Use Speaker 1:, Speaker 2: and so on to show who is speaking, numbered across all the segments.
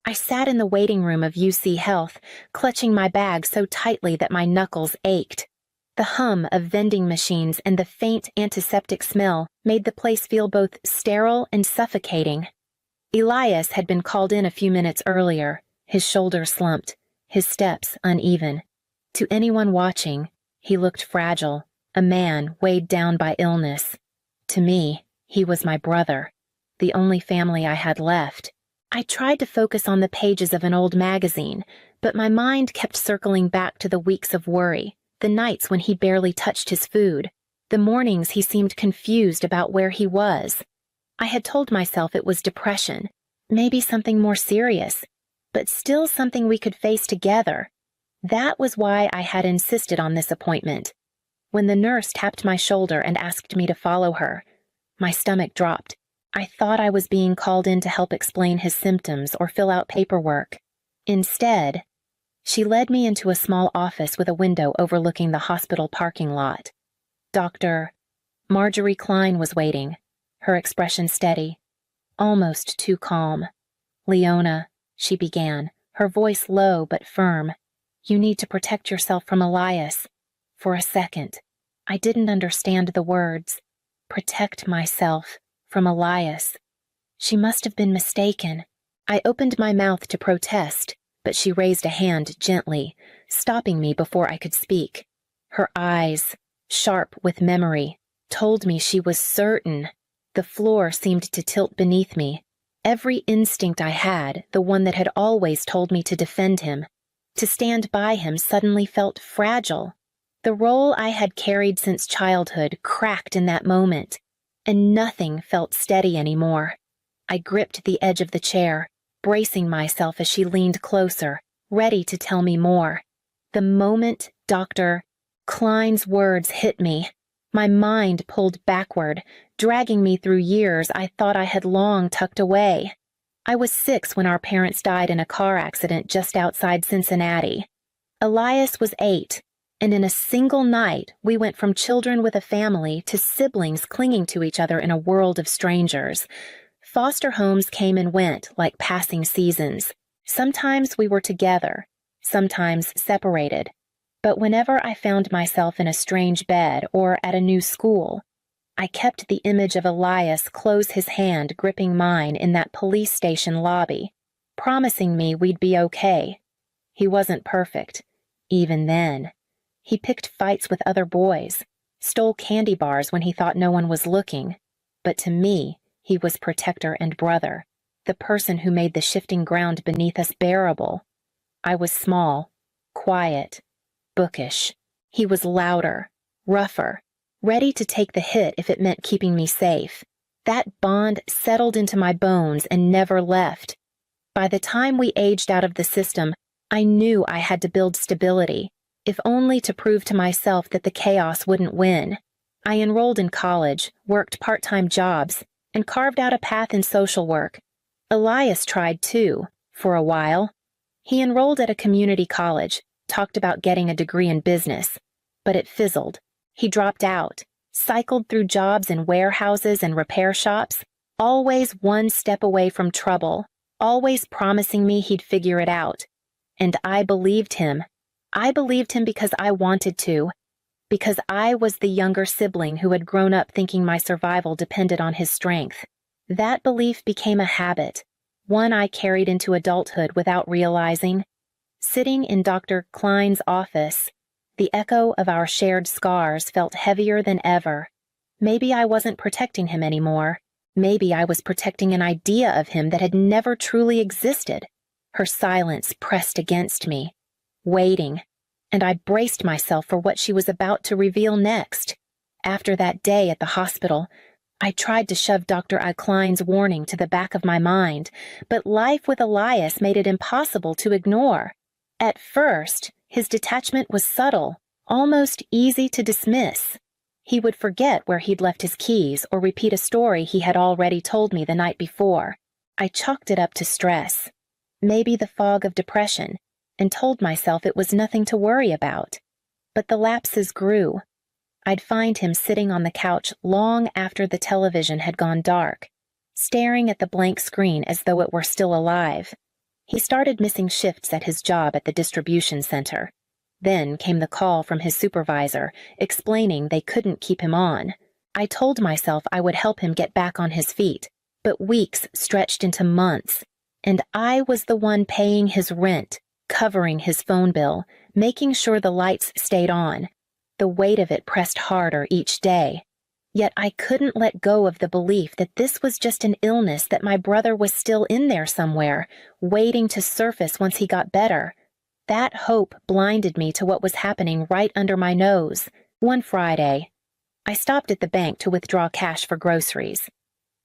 Speaker 1: I sat in the waiting room of UC Health, clutching my bag so tightly that my knuckles ached. The hum of vending machines and the faint antiseptic smell made the place feel both sterile and suffocating. Elias had been called in a few minutes earlier, his shoulders slumped, his steps uneven. To anyone watching, he looked fragile, a man weighed down by illness. To me, he was my brother, the only family I had left. I tried to focus on the pages of an old magazine, but my mind kept circling back to the weeks of worry, the nights when he barely touched his food, the mornings he seemed confused about where he was. I had told myself it was depression, maybe something more serious, but still something we could face together. That was why I had insisted on this appointment. When the nurse tapped my shoulder and asked me to follow her, my stomach dropped. I thought I was being called in to help explain his symptoms or fill out paperwork. Instead, she led me into a small office with a window overlooking the hospital parking lot. Dr. Marjorie Klein was waiting, her expression steady, almost too calm. "Leona," she began, her voice low but firm, "you need to protect yourself from Elias." For a second, I didn't understand the words. Protect myself from Elias. She must have been mistaken. I opened my mouth to protest, but she raised a hand gently, stopping me before I could speak. Her eyes, sharp with memory, told me she was certain. The floor seemed to tilt beneath me. Every instinct I had, the one that had always told me to defend him, to stand by him, suddenly felt fragile. The role I had carried since childhood cracked in that moment, and nothing felt steady anymore. I gripped the edge of the chair, bracing myself as she leaned closer, ready to tell me more. The moment Dr. Klein's words hit me, my mind pulled backward, dragging me through years I thought I had long tucked away. I was 6 when our parents died in a car accident just outside Cincinnati. Elias was 8. And in a single night, we went from children with a family to siblings clinging to each other in a world of strangers. Foster homes came and went like passing seasons. Sometimes we were together, sometimes separated. But whenever I found myself in a strange bed or at a new school, I kept the image of Elias close his hand gripping mine in that police station lobby, promising me we'd be okay. He wasn't perfect, even then. He picked fights with other boys, stole candy bars when he thought no one was looking. But to me, he was protector and brother, the person who made the shifting ground beneath us bearable. I was small, quiet, bookish. He was louder, rougher, ready to take the hit if it meant keeping me safe. That bond settled into my bones and never left. By the time we aged out of the system, I knew I had to build stability, if only to prove to myself that the chaos wouldn't win. I enrolled in college, worked part-time jobs, and carved out a path in social work. Elias tried too, for a while. He enrolled at a community college, talked about getting a degree in business, but it fizzled. He dropped out, cycled through jobs in warehouses and repair shops, always one step away from trouble, always promising me he'd figure it out. And I believed him. I believed him because I wanted to, because I was the younger sibling who had grown up thinking my survival depended on his strength. That belief became a habit, one I carried into adulthood without realizing. Sitting in Dr. Klein's office, the echo of our shared scars felt heavier than ever. Maybe I wasn't protecting him anymore. Maybe I was protecting an idea of him that had never truly existed. Her silence pressed against me, waiting, and I braced myself for what she was about to reveal next. After that day at the hospital, I tried to shove Dr. Klein's warning to the back of my mind, but life with Elias made it impossible to ignore. At first, his detachment was subtle, almost easy to dismiss. He would forget where he'd left his keys or repeat a story he had already told me the night before. I chalked it up to stress, maybe the fog of depression, and told myself it was nothing to worry about. But the lapses grew. I'd find him sitting on the couch long after the television had gone dark, staring at the blank screen as though it were still alive. He started missing shifts at his job at the distribution center. Then came the call from his supervisor, explaining they couldn't keep him on. I told myself I would help him get back on his feet, but weeks stretched into months, and I was the one paying his rent, covering his phone bill, making sure the lights stayed on. The weight of it pressed harder each day. Yet I couldn't let go of the belief that this was just an illness, that my brother was still in there somewhere, waiting to surface once he got better. That hope blinded me to what was happening right under my nose. One Friday, I stopped at the bank to withdraw cash for groceries.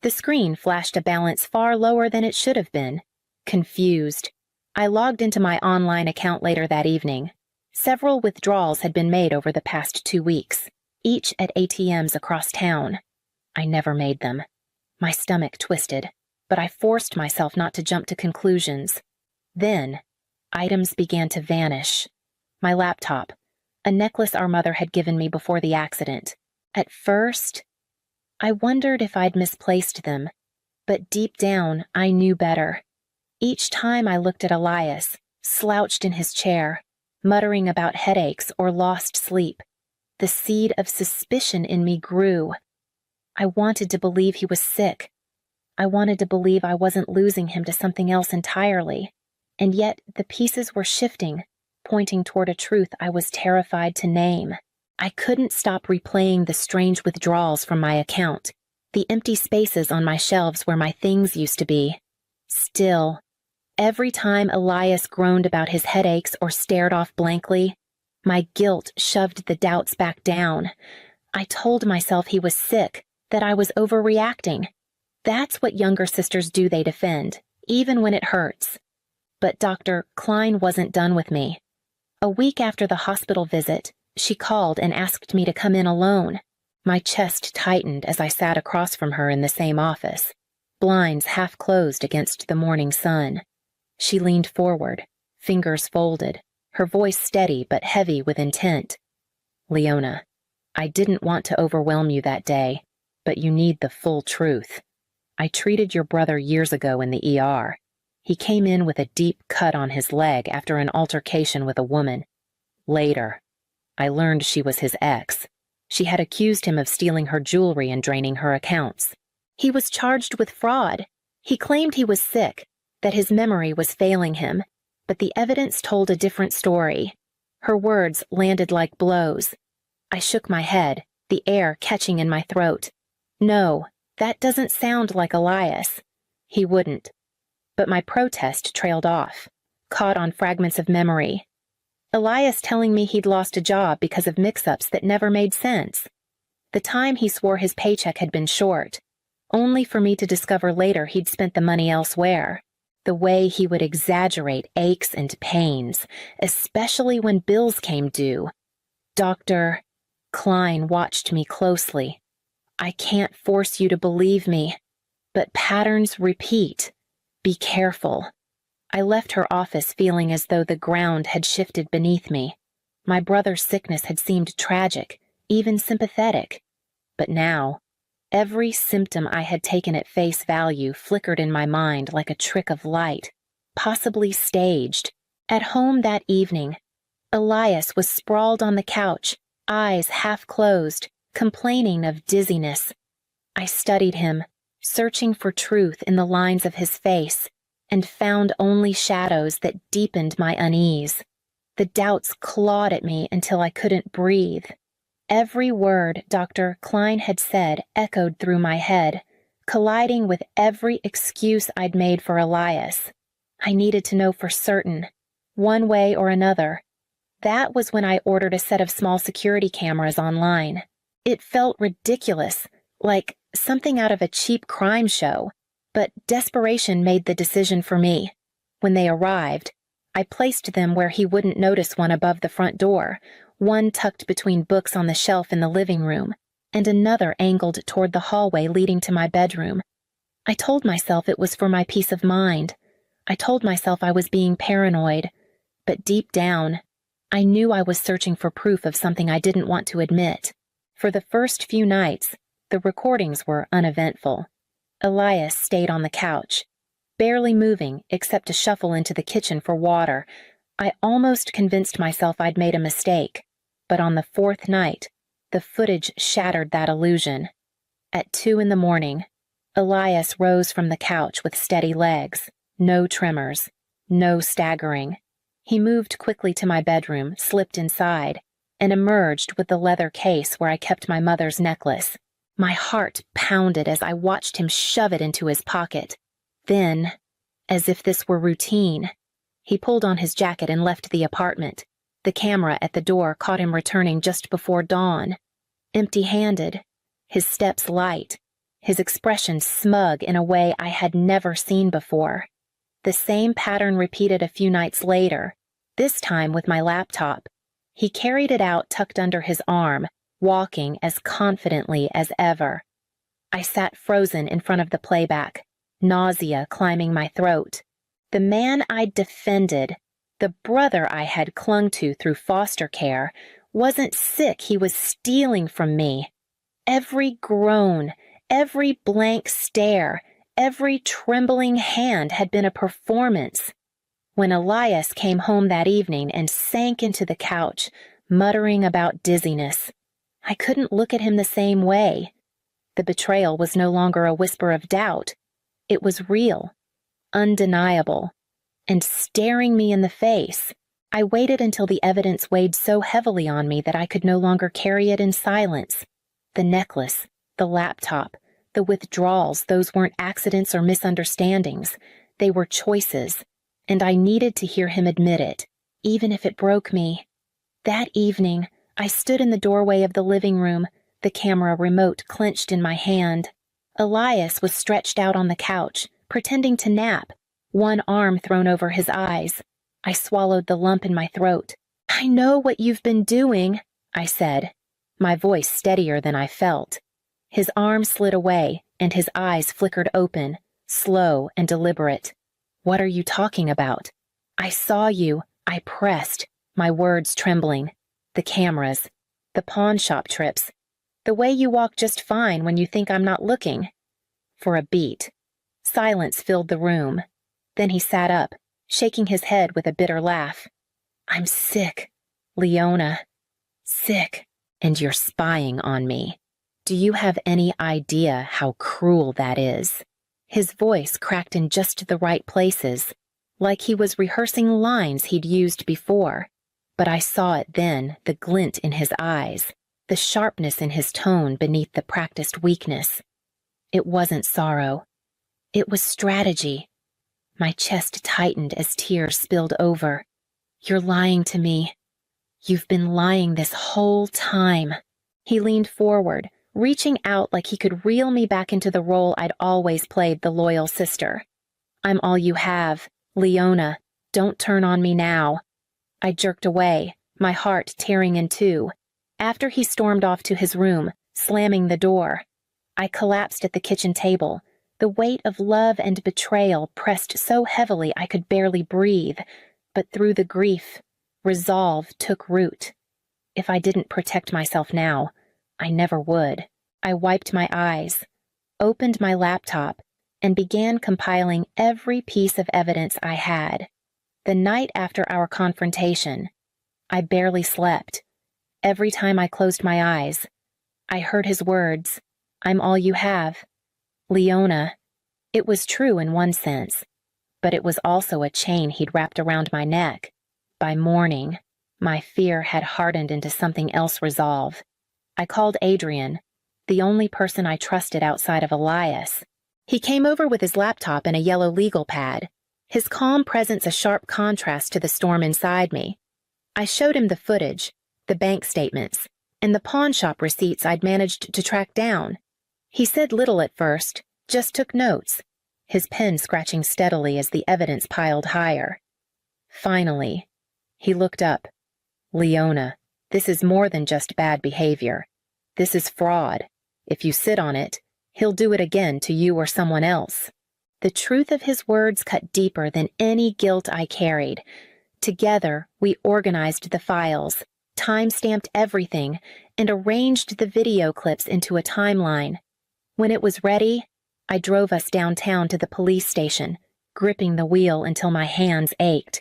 Speaker 1: The screen flashed a balance far lower than it should have been. Confused, I logged into my online account later that evening. Several withdrawals had been made over the past 2 weeks, each at ATMs across town. I never made them. My stomach twisted, but I forced myself not to jump to conclusions. Then, items began to vanish. My laptop, a necklace our mother had given me before the accident. At first, I wondered if I'd misplaced them, but deep down, I knew better. Each time I looked at Elias, slouched in his chair, muttering about headaches or lost sleep, the seed of suspicion in me grew. I wanted to believe he was sick. I wanted to believe I wasn't losing him to something else entirely. And yet the pieces were shifting, pointing toward a truth I was terrified to name. I couldn't stop replaying the strange withdrawals from my account, the empty spaces on my shelves where my things used to be. Still, every time Elias groaned about his headaches or stared off blankly, my guilt shoved the doubts back down. I told myself he was sick, that I was overreacting. That's what younger sisters do, they defend, even when it hurts. But Dr. Klein wasn't done with me. A week after the hospital visit, she called and asked me to come in alone. My chest tightened as I sat across from her in the same office, blinds half closed against the morning sun. She leaned forward, fingers folded, her voice steady but heavy with intent. "Leona, I didn't want to overwhelm you that day, but you need the full truth. I treated your brother years ago in the ER. He came in with a deep cut on his leg after an altercation with a woman. Later, I learned she was his ex. She had accused him of stealing her jewelry and draining her accounts. He was charged with fraud. He claimed he was sick, that his memory was failing him, but the evidence told a different story." Her words landed like blows. I shook my head, the air catching in my throat. No, that doesn't sound like Elias. He wouldn't. But my protest trailed off, caught on fragments of memory. Elias telling me he'd lost a job because of mix-ups that never made sense. The time he swore his paycheck had been short, only for me to discover later he'd spent the money elsewhere. The way he would exaggerate aches and pains, especially when bills came due. Dr. Klein watched me closely. "I can't force you to believe me, but patterns repeat. Be careful." I left her office feeling as though the ground had shifted beneath me. My brother's sickness had seemed tragic, even sympathetic. But now, every symptom I had taken at face value flickered in my mind like a trick of light, possibly staged. At home that evening, Elias was sprawled on the couch, eyes half closed, complaining of dizziness. I studied him, searching for truth in the lines of his face, and found only shadows that deepened my unease. The doubts clawed at me until I couldn't breathe. Every word Dr. Klein had said echoed through my head, colliding with every excuse I'd made for Elias. I needed to know for certain, one way or another. That was when I ordered a set of small security cameras online. It felt ridiculous, like something out of a cheap crime show, but desperation made the decision for me. When they arrived, I placed them where he wouldn't notice, one above the front door, one tucked between books on the shelf in the living room, and another angled toward the hallway leading to my bedroom. I told myself it was for my peace of mind. I told myself I was being paranoid, but deep down, I knew I was searching for proof of something I didn't want to admit. For the first few nights, the recordings were uneventful. Elias stayed on the couch. barely moving except to shuffle into the kitchen for water. I almost convinced myself I'd made a mistake, but on the fourth night, the footage shattered that illusion. At 2 a.m, Elias rose from the couch with steady legs, no tremors, no staggering. He moved quickly to my bedroom, slipped inside, and emerged with the leather case where I kept my mother's necklace. My heart pounded as I watched him shove it into his pocket. Then, as if this were routine, he pulled on his jacket and left the apartment. The camera at the door caught him returning just before dawn. Empty-handed, his steps light, his expression smug in a way I had never seen before. The same pattern repeated a few nights later, this time with my laptop. He carried it out tucked under his arm, walking as confidently as ever. I sat frozen in front of the playback, nausea climbing my throat. The man I'd defended, the brother I had clung to through foster care, wasn't sick, he was stealing from me. Every groan, every blank stare, every trembling hand had been a performance. When Elias came home that evening and sank into the couch, muttering about dizziness, I couldn't look at him the same way. The betrayal was no longer a whisper of doubt. It was real, undeniable, and staring me in the face. I waited until the evidence weighed so heavily on me that I could no longer carry it in silence. The necklace, the laptop, the withdrawals, those weren't accidents or misunderstandings. They were choices, and I needed to hear him admit it, even if it broke me. That evening, I stood in the doorway of the living room, the camera remote clenched in my hand. Elias was stretched out on the couch, pretending to nap, one arm thrown over his eyes. I swallowed the lump in my throat. "I know what you've been doing," I said, my voice steadier than I felt. His arm slid away, and his eyes flickered open, slow and deliberate. "What are you talking about?" "I saw you," I pressed, my words trembling. "The cameras, the pawn shop trips, the way you walk just fine when you think I'm not looking." For a beat, silence filled the room. Then he sat up, shaking his head with a bitter laugh. "I'm sick, Leona. Sick, and you're spying on me. Do you have any idea how cruel that is?" His voice cracked in just the right places, like he was rehearsing lines he'd used before. But I saw it then, the glint in his eyes, the sharpness in his tone beneath the practiced weakness. It wasn't sorrow. It was strategy. My chest tightened as tears spilled over. "You're lying to me. You've been lying this whole time." He leaned forward, reaching out like he could reel me back into the role I'd always played, the loyal sister. "I'm all you have. Leona, don't turn on me now." I jerked away, my heart tearing in two. After he stormed off to his room, slamming the door, I collapsed at the kitchen table, the weight of love and betrayal pressed so heavily I could barely breathe. But through the grief, resolve took root. If I didn't protect myself now, I never would. I wiped my eyes, opened my laptop, and began compiling every piece of evidence I had. The night after our confrontation, I barely slept. Every time I closed my eyes, I heard his words, "I'm all you have." Leona. It was true in one sense, but it was also a chain he'd wrapped around my neck. By morning, my fear had hardened into something else resolve. I called Adrian, the only person I trusted outside of Elias. He came over with his laptop and a yellow legal pad, his calm presence a sharp contrast to the storm inside me. I showed him the footage, the bank statements, and the pawn shop receipts I'd managed to track down. He said little at first, just took notes, his pen scratching steadily as the evidence piled higher. Finally, he looked up. "Leona, this is more than just bad behavior. This is fraud. If you sit on it, he'll do it again to you or someone else." The truth of his words cut deeper than any guilt I carried. Together, we organized the files, time-stamped everything, and arranged the video clips into a timeline. When it was ready, I drove us downtown to the police station, gripping the wheel until my hands ached.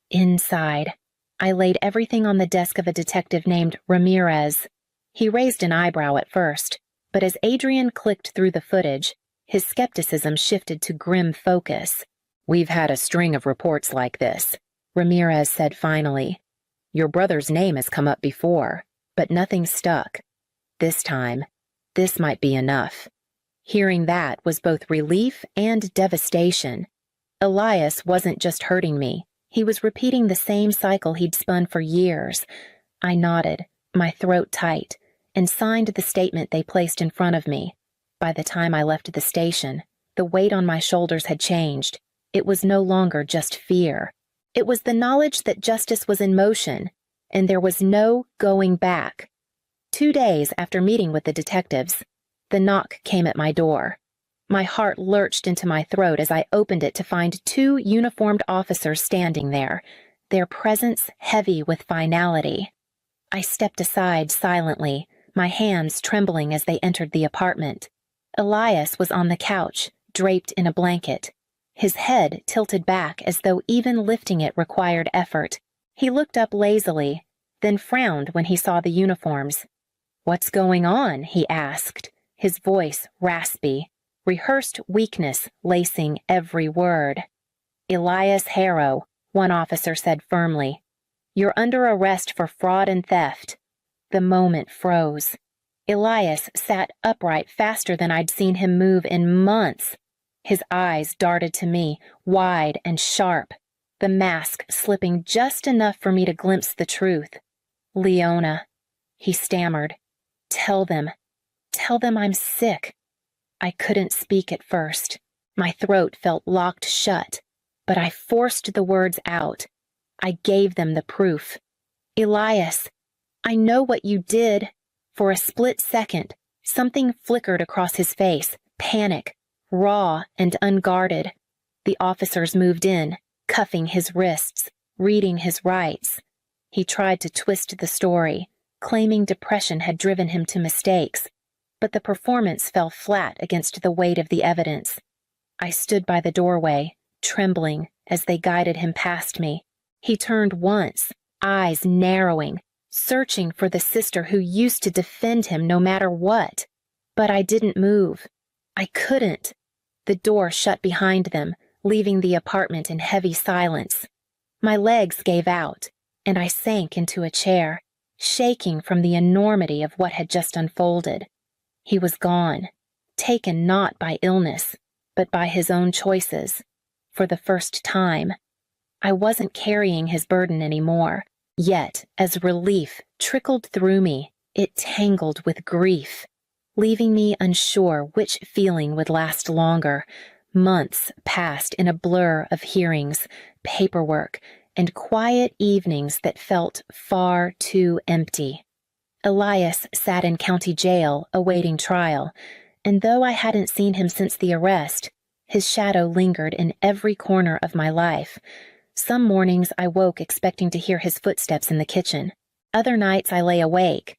Speaker 1: Inside, I laid everything on the desk of a detective named Ramirez. He raised an eyebrow at first, but as Adrian clicked through the footage, his skepticism shifted to grim focus. "We've had a string of reports like this," Ramirez said finally. "Your brother's name has come up before, but nothing stuck. This time, this might be enough." Hearing that was both relief and devastation. Elias wasn't just hurting me. He was repeating the same cycle he'd spun for years. I nodded, my throat tight, and signed the statement they placed in front of me. By the time I left the station, the weight on my shoulders had changed. It was no longer just fear. It was the knowledge that justice was in motion, and there was no going back. 2 days after meeting with the detectives, the knock came at my door. My heart lurched into my throat as I opened it to find 2 uniformed officers standing there, their presence heavy with finality. I stepped aside silently, my hands trembling as they entered the apartment. Elias was on the couch, draped in a blanket. His head tilted back as though even lifting it required effort. He looked up lazily, then frowned when he saw the uniforms. "What's going on?" he asked, his voice raspy, rehearsed weakness lacing every word. "Elias Harrow," one officer said firmly. "You're under arrest for fraud and theft." The moment froze. Elias sat upright faster than I'd seen him move in months. His eyes darted to me, wide and sharp, the mask slipping just enough for me to glimpse the truth. "Leona," he stammered. Tell them I'm sick." I couldn't speak at first. My throat felt locked shut, but I forced the words out. I gave them the proof. "Elias, I know what you did." For a split second, something flickered across his face, panic, raw and unguarded. The officers moved in, cuffing his wrists, reading his rights. He tried to twist the story, claiming depression had driven him to mistakes, but the performance fell flat against the weight of the evidence. I stood by the doorway, trembling as they guided him past me. He turned once, eyes narrowing, searching for the sister who used to defend him no matter what. But I didn't move. I couldn't. The door shut behind them, leaving the apartment in heavy silence. My legs gave out, and I sank into a chair, shaking from the enormity of what had just unfolded. He was gone, taken not by illness, but by his own choices. For the first time, I wasn't carrying his burden anymore. Yet, as relief trickled through me, it tangled with grief, leaving me unsure which feeling would last longer. Months passed in a blur of hearings, paperwork, and quiet evenings that felt far too empty. Elias sat in county jail awaiting trial, and though I hadn't seen him since the arrest, his shadow lingered in every corner of my life. Some mornings I woke expecting to hear his footsteps in the kitchen. Other nights I lay awake,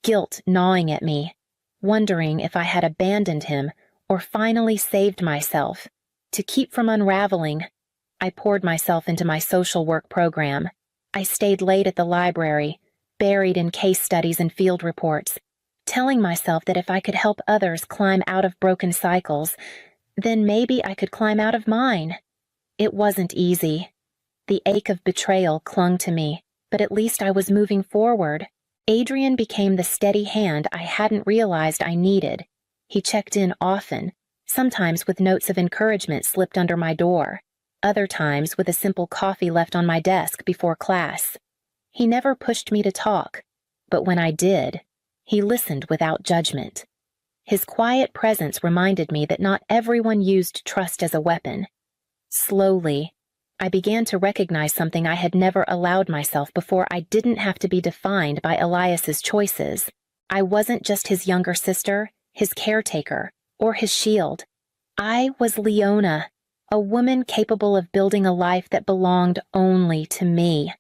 Speaker 1: guilt gnawing at me, wondering if I had abandoned him or finally saved myself. To keep from unraveling, I poured myself into my social work program. I stayed late at the library, buried in case studies and field reports, telling myself that if I could help others climb out of broken cycles, then maybe I could climb out of mine. It wasn't easy. The ache of betrayal clung to me, but at least I was moving forward. Adrian became the steady hand I hadn't realized I needed. He checked in often, sometimes with notes of encouragement slipped under my door, other times with a simple coffee left on my desk before class. He never pushed me to talk, but when I did, he listened without judgment. His quiet presence reminded me that not everyone used trust as a weapon. Slowly, I began to recognize something I had never allowed myself before. I didn't have to be defined by Elias's choices. I wasn't just his younger sister, his caretaker, or his shield. I was Leona, a woman capable of building a life that belonged only to me.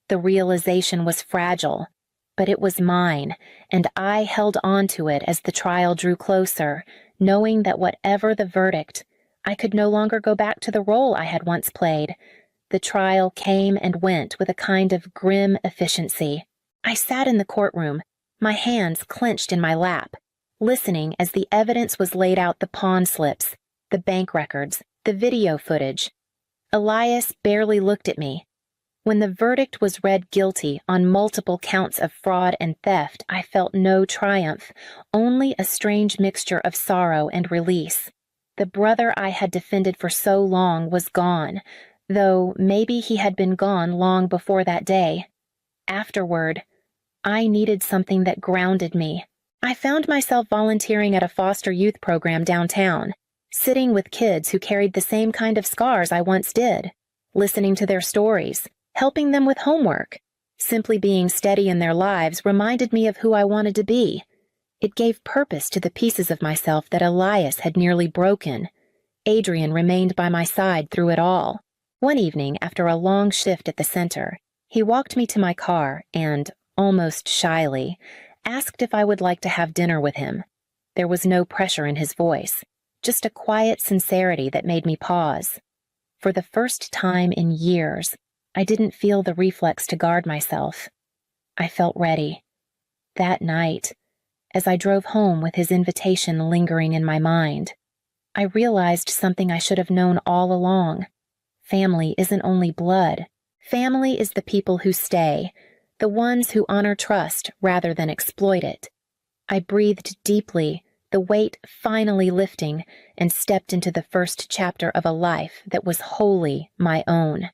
Speaker 1: The realization was fragile, but it was mine, and I held on to it as the trial drew closer, knowing that whatever the verdict, I could no longer go back to the role I had once played. The trial came and went with a kind of grim efficiency. I sat in the courtroom, my hands clenched in my lap, listening as the evidence was laid out: the pawn slips, the bank records, the video footage. Elias barely looked at me. When the verdict was read guilty on multiple counts of fraud and theft, I felt no triumph, only a strange mixture of sorrow and release. The brother I had defended for so long was gone, though maybe he had been gone long before that day. Afterward, I needed something that grounded me. I found myself volunteering at a foster youth program downtown, sitting with kids who carried the same kind of scars I once did, listening to their stories, helping them with homework. Simply being steady in their lives reminded me of who I wanted to be. It gave purpose to the pieces of myself that Elias had nearly broken. Adrian remained by my side through it all. One evening, after a long shift at the center, he walked me to my car and, almost shyly, asked if I would like to have dinner with him. There was no pressure in his voice, just a quiet sincerity that made me pause. For the first time in years, I didn't feel the reflex to guard myself. I felt ready. That night, as I drove home with his invitation lingering in my mind, I realized something I should have known all along. Family isn't only blood. Family is the people who stay, the ones who honor trust rather than exploit it. I breathed deeply, the weight finally lifting, and stepped into the first chapter of a life that was wholly my own.